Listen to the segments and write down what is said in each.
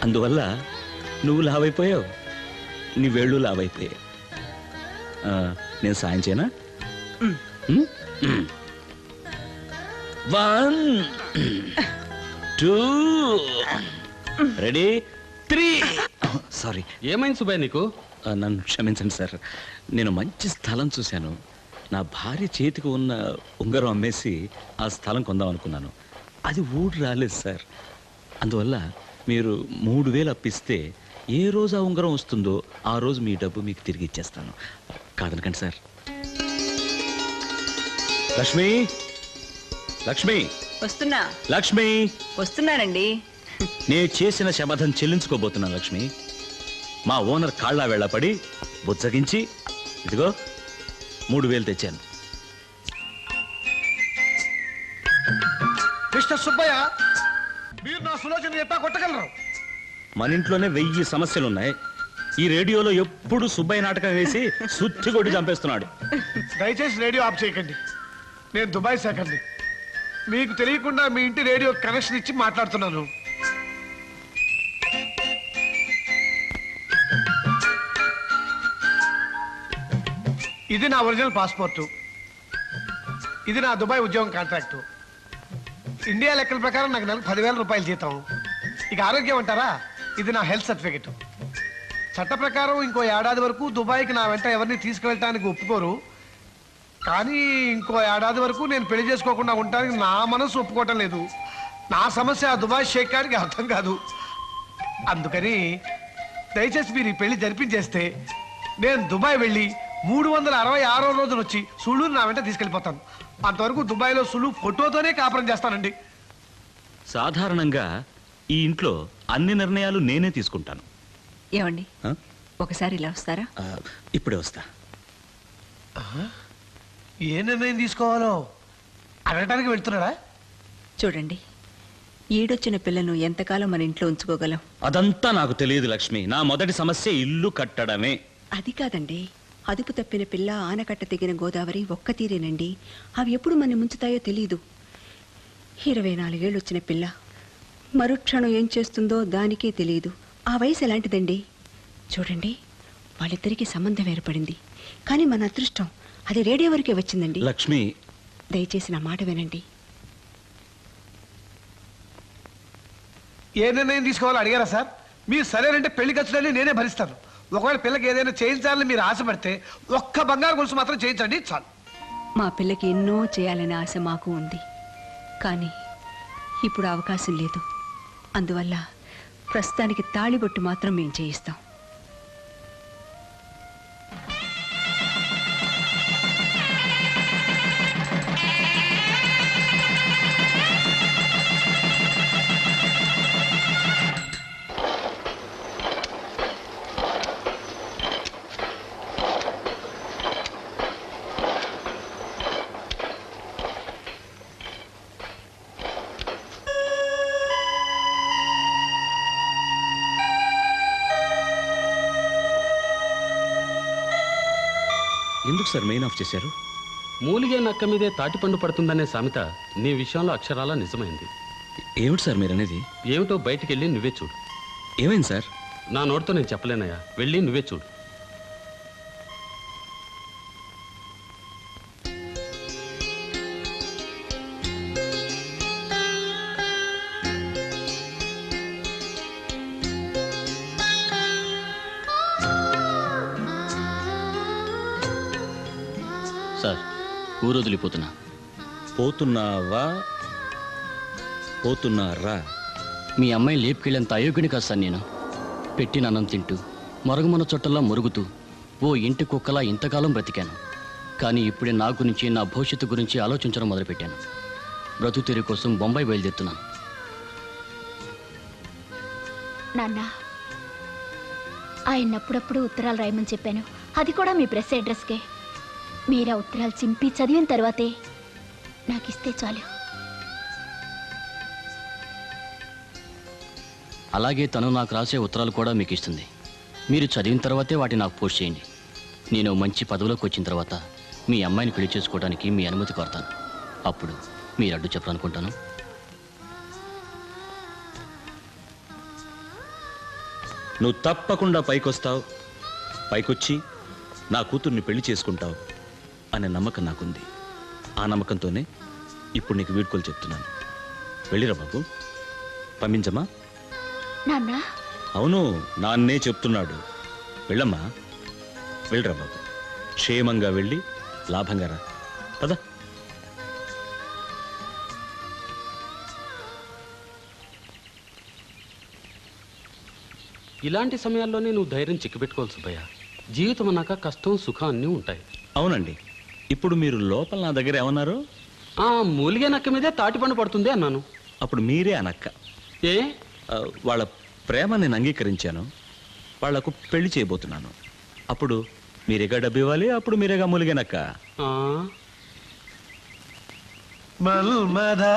అందువల్ల నువ్వు లావైపోయావు, నీ వేళ్ళు లావైపోయావు. నేను సాయం చేయనా? 1 2 రెడీ 3. సారీ. ఏమైంది సుబ్బయ్య నీకు? నన్ను క్షమించండి సార్. నేను మంచి స్థలం చూశాను. నా భార్య చేతికి ఉన్న ఉంగరం అమ్మేసి ఆ స్థలం కొందాం అనుకున్నాను. అది ఊడు రాలేదు సార్. అందువల్ల మీరు 3000 అప్పిస్తే ఏ రోజు ఆ ఉంగరం వస్తుందో ఆ రోజు మీ డబ్బు మీకు తిరిగి ఇచ్చేస్తాను. కాదనకండి సార్. లక్ష్మి, లక్ష్మి, వస్తున్నా. లక్ష్మి, వస్తున్నానండి. నేను చేసిన శపథం చెల్లించుకోబోతున్నాను లక్ష్మి. మా ఓనర్ కాళ్ళ వెళ్ళపడి బుజ్జగించి ఇదిగో 3000 తెచ్చాను. మిస్టర్ సుబ్బయ్య, మీరు నా సులోచన ఎట్టా కొట్టగలరు? మన ఇంట్లోనే 1000 సమస్యలున్నాయి. ఈ రేడియోలో ఎప్పుడు సుబ్బయ్య నాటకం వేసి సుత్తి కొట్టి చంపేస్తున్నాడు. దయచేసి రేడియో ఆఫ్ చేయకండి. నేను దుబాయ్ శాఖని. మీకు తెలియకుండా మీ ఇంటి రేడియో కనెక్షన్ ఇచ్చి మాట్లాడుతున్నాను. ఇది నా ఒరిజినల్ పాస్పోర్టు. ఇది నా దుబాయ్ ఉద్యోగం కాంట్రాక్టు. ఇండియా లెక్కల ప్రకారం నాకు నెలకు 10,000 రూపాయలు జీతం. ఇక ఆరోగ్యం అంటారా, ఇది నా హెల్త్ సర్టిఫికెట్. చట్ట ప్రకారం ఇంకో ఏడాది వరకు దుబాయ్కి నా వెంట ఎవరిని తీసుకువెళ్ళటానికి ఒప్పుకోరు. కానీ ఇంకో ఏడాది వరకు నేను పెళ్లి చేసుకోకుండా ఉండటానికి నా మనసు ఒప్పుకోవటం లేదు. నా సమస్య ఆ దుబాయ్ షేక్ గారికి అర్థం కాదు. అందుకని దయచేసి మీరు ఈ పెళ్లి జరిపించేస్తే నేను దుబాయ్ వెళ్ళి 366వ రోజున వచ్చి సులువుని నా వెంట తీసుకెళ్ళిపోతాను. అంతవరకు దుబాయ్లో సులువు ఫోటోతోనే కాపురం చేస్తానండి. సాధారణంగా ఈ ఇంట్లో అన్ని నిర్ణయాలు నేనే తీసుకుంటాను. ఏమండి, ఒకసారి ఇలా వస్తారా? ఇప్పుడే వస్తా. ఏ నిర్ణయం తీసుకోవాలో అడగటానికి వెళ్తున్నాడా? చూడండి, ఈడొచ్చిన పిల్లను ఎంతకాలం మన ఇంట్లో ఉంచుకోగలం? అదంతా నాకు తెలియదు లక్ష్మి. నా మొదటి సమస్య ఇల్లు కట్టడమే. అది కాదండి, అదుపు తప్పిన పిల్ల, ఆనకట్ట తెగిన గోదావరి ఒక్క తీరేనండి. అవి ఎప్పుడు మన ముంచుతాయో తెలీదు. 24 ఏళ్ళు వచ్చిన పిల్ల మరుక్షణం ఏం చేస్తుందో దానికే తెలియదు. ఆ వయసు ఎలాంటిదండి? చూడండి, వాళ్ళిద్దరికీ సంబంధం ఏర్పడింది. కానీ మన అదృష్టం అది రేడియో వరకే వచ్చిందండి. లక్ష్మి, దయచేసి నా మాట వినండి. ఏ నిర్ణయం తీసుకోవాలో అడిగారా సార్? మీరు సరేనంటే పెళ్లి ఖర్చులన్నీ నేనే భరిస్తాను. ఒకవేళ పిల్లకి ఏదైనా చేయించాలని మీరు ఆశపడితే ఒక్క బంగారు గొలుసు మాత్రం చేయించండి చాలు. మా పిల్లకి ఎన్నో చేయాలనే ఆశ మాకు ఉంది. కానీ ఇప్పుడు అవకాశం లేదు. అందువల్ల ప్రస్తుతానికి తాళిబొట్టు మాత్రం మేము చేయిస్తాం. ఎందుకు సార్ మెయిన్ ఆఫ్ చేశారు? మూలిగే నక్క మీదే తాటిపండు పడుతుందనే సామెత నీ విషయంలో అక్షరాలా నిజమైంది. ఏమిటి సార్ మీరు అనేది? ఏమిటో బయటికి వెళ్ళి నువ్వే చూడు. ఏమైంది సార్? నా నోటితో నేను చెప్పలేనయ్యా, వెళ్ళి నువ్వే చూడు. సార్, ఊరు వదిలిపోతున్నా. పోతున్నావా పోతున్నారా? మీ అమ్మాయి లేపుకెళ్ళేంత అయోగ్యుని కాదు సార్ నేను. పెట్టిన అన్నం తింటూ మరుగుమన చుట్టల్లా మురుగుతూ ఓ ఇంటి కుక్కలా ఇంతకాలం బ్రతికాను. కానీ ఇప్పుడే నా గురించి, నా భవిష్యత్తు గురించి ఆలోచించడం మొదలుపెట్టాను. బ్రతుకు తెరి కోసం బొంబాయి బయలుదేరుతున్నాను. నాన్న, ఆయన అప్పుడప్పుడు ఉత్తరాలు రాయమని చెప్పాను. అది కూడా మీ ప్రెస్ అడ్రస్కే. మీరా ఉత్తరాలు చింపి చదివిన తర్వాతే నాకు ఇస్తే చాలు. అలాగే తను నాకు రాసే ఉత్తరాలు కూడా మీకు ఇస్తుంది. మీరు చదివిన తర్వాతే వాటిని నాకు పోస్ట్ చేయండి. నేను మంచి పదవిలోకి వచ్చిన తర్వాత మీ అమ్మాయిని పెళ్లి చేసుకోవడానికి మీ అనుమతి కోరతాను. అప్పుడు మీరు అడ్డు చెప్పాలనుకుంటాను. నువ్వు తప్పకుండా పైకొస్తావు, పైకొచ్చి నా కూతుర్ని పెళ్లి చేసుకుంటావు అనే నమ్మకం నాకుంది. ఆ నమ్మకంతోనే ఇప్పుడు నీకు వీడ్కోలు చెప్తున్నాను. వెళ్ళిరా బాబు. పంపించమ్మా. నాన్న అవును, నాన్నే చెప్తున్నాడు. వెళ్ళమ్మా, వెళ్ళిరా బాబు. క్షేమంగా వెళ్ళి లాభంగా రా. పద. ఇలాంటి సమయాల్లోనే నువ్వు ధైర్యం చిక్కిపెట్టుకోవాలి సుబ్బయ్య. జీవితం అన్నాక కష్టం సుఖం అన్నీ ఉంటాయి. అవునండి. ఇప్పుడు మీరు లోపల నా దగ్గర ఏమన్నారు? ఆ మూలిగే నక్క మీదే తాటిపండు పడుతుంది అన్నాను. అప్పుడు మీరే అనక్క. ఏ వాళ్ళ ప్రేమ నేను అంగీకరించాను, వాళ్లకు పెళ్లి చేయబోతున్నాను. అప్పుడు మీరేగా డబ్బు ఇవ్వాలి, అప్పుడు మీరేగా మూలిగేనక్క. ఆ, మల్మదా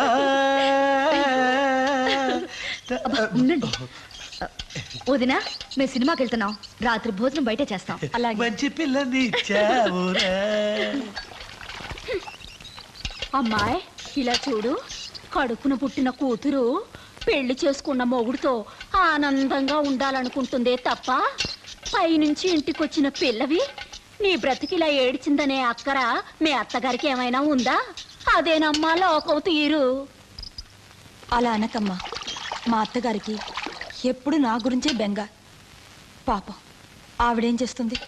ఉండండి. వదినా, మేము సినిమాకి వెళ్తున్నాం. రాత్రి భోజనం బయట చేస్తాం. అలాగే. మంచి పిల్లని ఇచ్చావురా. అమ్మాయి ఇలా చూడు, కడుపున పుట్టిన కూతురు పెళ్లి చేసుకున్న మొగుడుతో ఆనందంగా ఉండాలనుకుంటుందే తప్ప పైనుంచి ఇంటికొచ్చిన పిల్లవి నీ బ్రతికిలా ఏడ్చిందనే అక్కర మీ అత్తగారికి ఏమైనా ఉందా? అదేనమ్మా లోకం తీరు. అలా అనకమ్మా. మా అత్తగారికి ఎప్పుడు నా గురించే బెంగ. పాపం ఆవిడేం చేస్తుంది?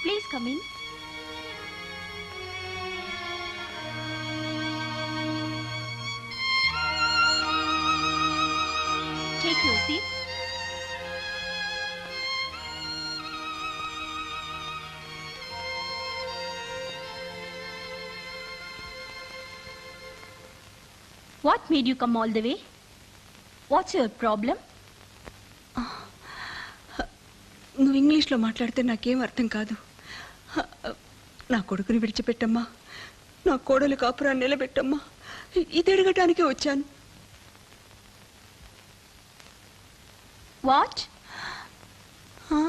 Please come in. Take your seat. What made you come all the way? What's your problem? నువ్వు ఇంగ్లీష్లో మాట్లాడితే నాకేం అర్థం కాదు. నా కొడుకుని విడిచిపెట్టమ్మా, నా కోడలు కాపురాన్ని నిలబెట్టమ్మా. ఇది అడగటానికే వచ్చాను. What? ఆ?